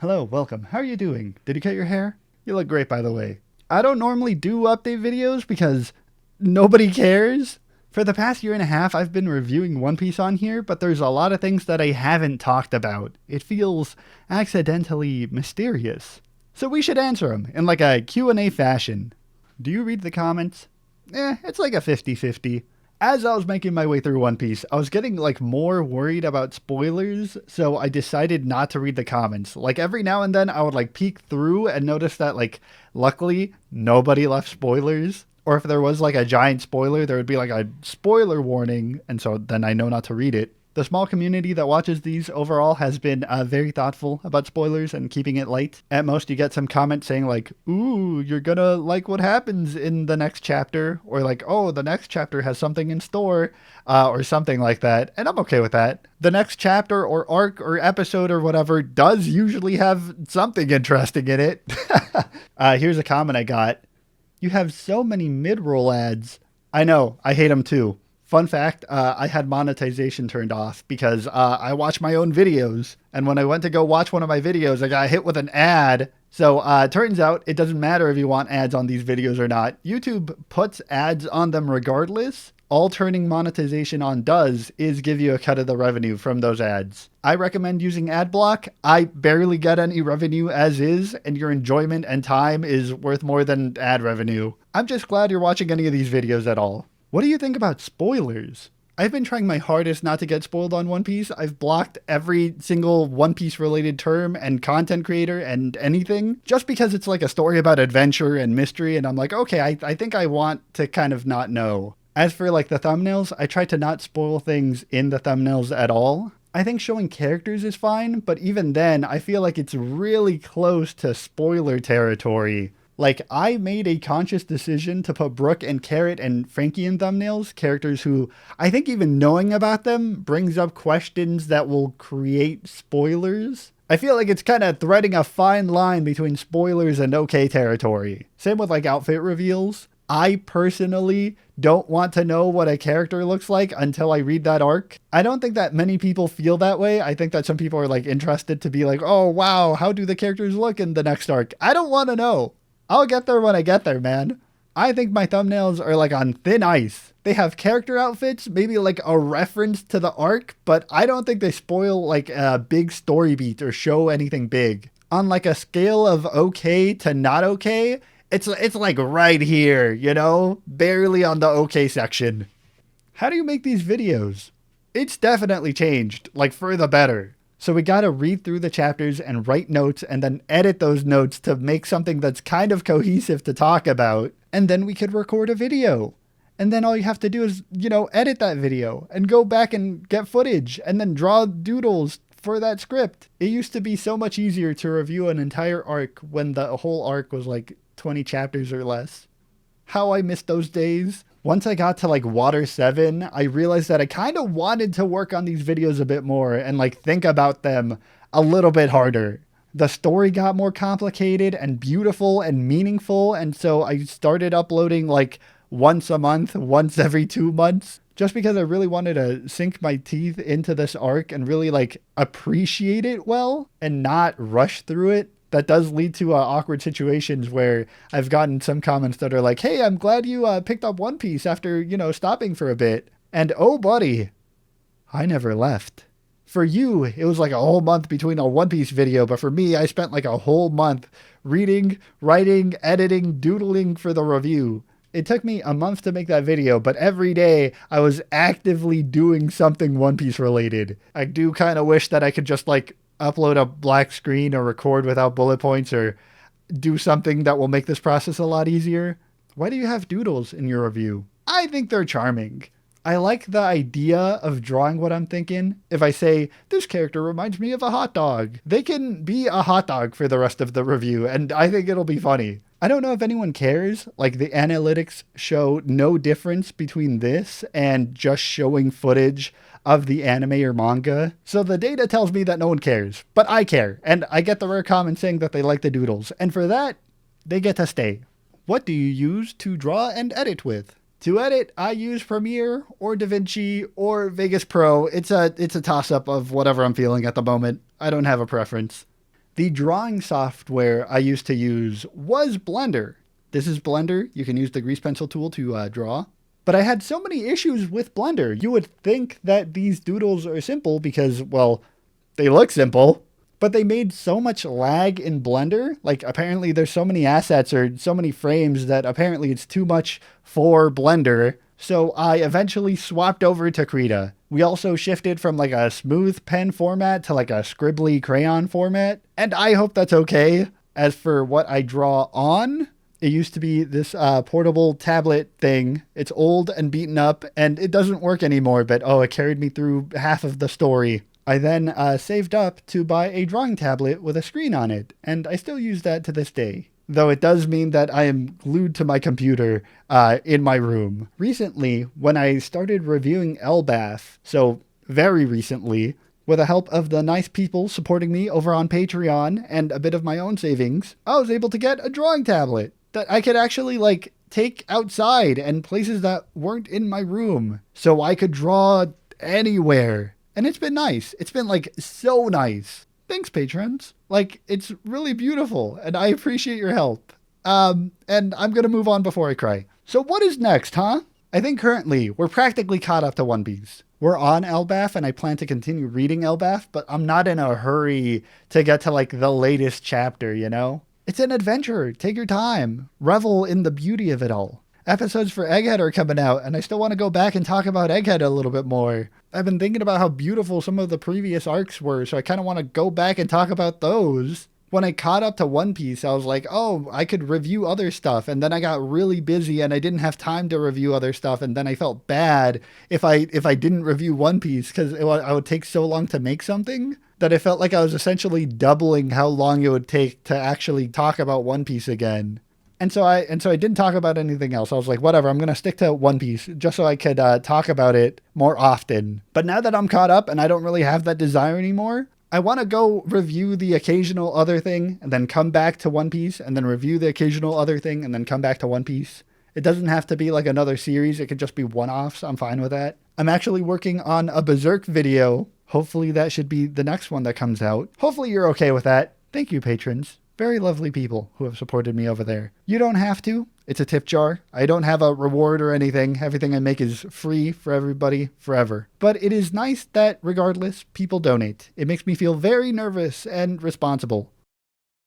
Hello, welcome. How are you doing? Did you cut your hair? You look great, by the way. I don't normally do update videos because nobody cares. For the past year and a half, I've been reviewing One Piece on here, but there's a lot of things that I haven't talked about. It feels accidentally mysterious. So we should answer them in like a Q&A fashion. Do you read the comments? It's like a 50-50. As I was making my way through One Piece, I was getting like more worried about spoilers, so I decided not to read the comments. Like every now and then I would like peek through and notice that like luckily nobody left spoilers. Or if there was like a giant spoiler, there would be like a spoiler warning, and so then I know not to read it. The small community that watches these overall has been very thoughtful about spoilers and keeping it light. At most, you get some comments saying like, ooh, you're gonna like what happens in the next chapter, or like, oh, the next chapter has something in store, or something like that, and I'm okay with that. The next chapter or arc or episode or whatever does usually have something interesting in it. Here's a comment I got. You have so many mid-roll ads. I know, I hate them too. Fun fact, I had monetization turned off because I watch my own videos. And when I went to go watch one of my videos, I got hit with an ad. So turns out it doesn't matter if you want ads on these videos or not. YouTube puts ads on them regardless. All turning monetization on does is give you a cut of the revenue from those ads. I recommend using AdBlock. I barely get any revenue as is, and your enjoyment and time is worth more than ad revenue. I'm just glad you're watching any of these videos at all. What do you think about spoilers? I've been trying my hardest not to get spoiled on One Piece. I've blocked every single One Piece related term and content creator and anything just because it's like a story about adventure and mystery. And I'm like, okay, I think I want to kind of not know. As for like the thumbnails, I try to not spoil things in the thumbnails at all. I think showing characters is fine, but even then, I feel like it's really close to spoiler territory. Like, I made a conscious decision to put Brook and Carrot and Frankie in thumbnails, characters who I think even knowing about them brings up questions that will create spoilers. I feel like it's kind of threading a fine line between spoilers and okay territory. Same with like outfit reveals. I personally don't want to know what a character looks like until I read that arc. I don't think that many people feel that way. I think that some people are like interested to be like, oh wow, how do the characters look in the next arc? I don't want to know. I'll get there when I get there, man. I think my thumbnails are like on thin ice. They have character outfits, maybe like a reference to the arc, but I don't think they spoil like a big story beat or show anything big. On like a scale of okay to not okay, it's like right here, you know? Barely on the okay section. How do you make these videos? It's definitely changed, like for the better. So we gotta read through the chapters and write notes and then edit those notes to make something that's kind of cohesive to talk about. And then we could record a video. And then all you have to do is, edit that video and go back and get footage and then draw doodles for that script. It used to be so much easier to review an entire arc when the whole arc was like 20 chapters or less. How I missed those days. Once I got to like Water 7, I realized that I kind of wanted to work on these videos a bit more and like think about them a little bit harder. The story got more complicated and beautiful and meaningful, and so I started uploading like once a month, once every 2 months, just because I really wanted to sink my teeth into this arc and really like appreciate it well and not rush through it. That does lead to awkward situations where I've gotten some comments that are like, hey, I'm glad you picked up One Piece after, stopping for a bit. And oh, buddy, I never left. For you, it was like a whole month between a One Piece video. But for me, I spent like a whole month reading, writing, editing, doodling for the review. It took me a month to make that video, but every day I was actively doing something One Piece related. I do kind of wish that I could just like upload a black screen or record without bullet points or do something that will make this process a lot easier. Why do you have doodles in your review? I think they're charming. I like the idea of drawing what I'm thinking. If I say, this character reminds me of a hot dog, they can be a hot dog for the rest of the review, and I think it'll be funny. I don't know if anyone cares. Like, the analytics show no difference between this and just showing footage of the anime or manga. So the data tells me that no one cares, but I care. And I get the rare comment saying that they like the doodles. And for that, they get to stay. What do you use to draw and edit with? To edit, I use Premiere or DaVinci or Vegas Pro. It's a toss-up of whatever I'm feeling at the moment. I don't have a preference. The drawing software I used to use was Blender. This is Blender. You can use the grease pencil tool to draw. But I had so many issues with Blender. You would think that these doodles are simple because, well, they look simple, but they made so much lag in Blender. Like, apparently there's so many assets or so many frames that apparently it's too much for Blender. So I eventually swapped over to Krita. We also shifted from like a smooth pen format to like a scribbly crayon format. And I hope that's okay. As for what I draw on, it used to be this portable tablet thing. It's old and beaten up and it doesn't work anymore, but oh, it carried me through half of the story. I then saved up to buy a drawing tablet with a screen on it, and I still use that to this day. Though it does mean that I am glued to my computer in my room. Recently, when I started reviewing Elbath, so very recently, with the help of the nice people supporting me over on Patreon and a bit of my own savings, I was able to get a drawing tablet that I could actually like take outside and places that weren't in my room. So I could draw anywhere. And it's been nice. It's been like so nice. Thanks, patrons. Like, it's really beautiful and I appreciate your help. And I'm going to move on before I cry. So what is next, huh? I think currently we're practically caught up to One Piece. We're on Elbath and I plan to continue reading Elbath, but I'm not in a hurry to get to like the latest chapter, you know? It's an adventure. Take your time. Revel in the beauty of it all. Episodes for Egghead are coming out, and I still want to go back and talk about Egghead a little bit more. I've been thinking about how beautiful some of the previous arcs were, so I kind of want to go back and talk about those. When I caught up to One Piece, I was like, oh, I could review other stuff, and then I got really busy and I didn't have time to review other stuff, and then I felt bad if I didn't review One Piece because I would take so long to make something that I felt like I was essentially doubling how long it would take to actually talk about One Piece again. And so I didn't talk about anything else. I was like, whatever, I'm going to stick to One Piece just so I could talk about it more often. But now that I'm caught up and I don't really have that desire anymore, I want to go review the occasional other thing and then come back to One Piece and then review the occasional other thing and then come back to One Piece. It doesn't have to be like another series. It could just be one-offs. I'm fine with that. I'm actually working on a Berserk video. Hopefully that should be the next one that comes out. Hopefully you're okay with that. Thank you, patrons. Very lovely people who have supported me over there. You don't have to. It's a tip jar. I don't have a reward or anything. Everything I make is free for everybody forever. But it is nice that regardless, people donate. It makes me feel very nervous and responsible.